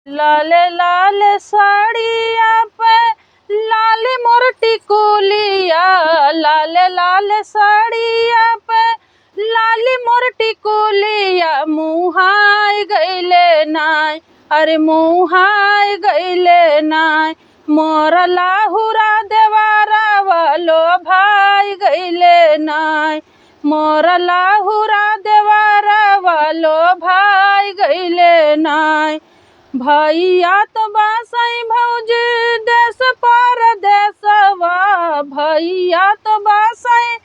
लाल लाल साड़िया पे लाल मोर टिकुलिया, लाल लाल साड़िया पे लाल मोर टिकुलिया, मुहाई गईले नाय, अरे मुहाई गईले नाय, मोर लाहुरा देवारा वालो भाई गईले नाय, मोर लाहुरा देवारा वालो भाई गईले नाय। भैया तो बासई भौजी देश परदेसवा, भैया तो बासई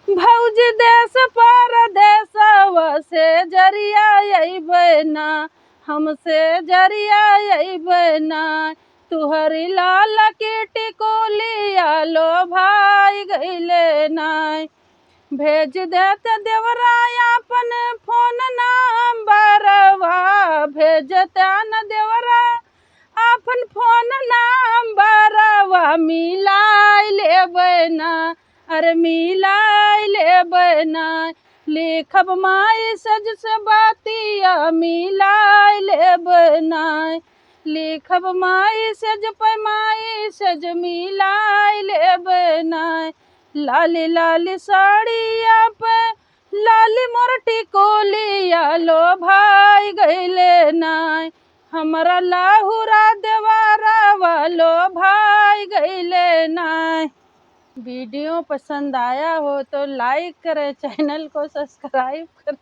भौजी देश परदेसवा, से जरिया अइबे ना, हमसे जरिया अइबे ना, तुहरी लाल की टिकुलिया लो भाई गईले नाय। भेज देते देवराया अपन फोन नंबरवा, भेजते न देवरा अपन फोन नंबरवा, मिलाई लेबै ना, अरे मिलाई लेबै ना, लिखब माई सज से बातिया, मिलाई लेबै ना, लिखब माई सज पे माई सज, मिलाई लेबै ना। लाली लाली साड़िया पे लाली मोर टिकुलिया, लो भाई गईले नाय, हमरा लाहुरा देवारा वालो भाई गईले नाय। वीडियो पसंद आया हो तो लाइक करें, चैनल को सब्सक्राइब करें।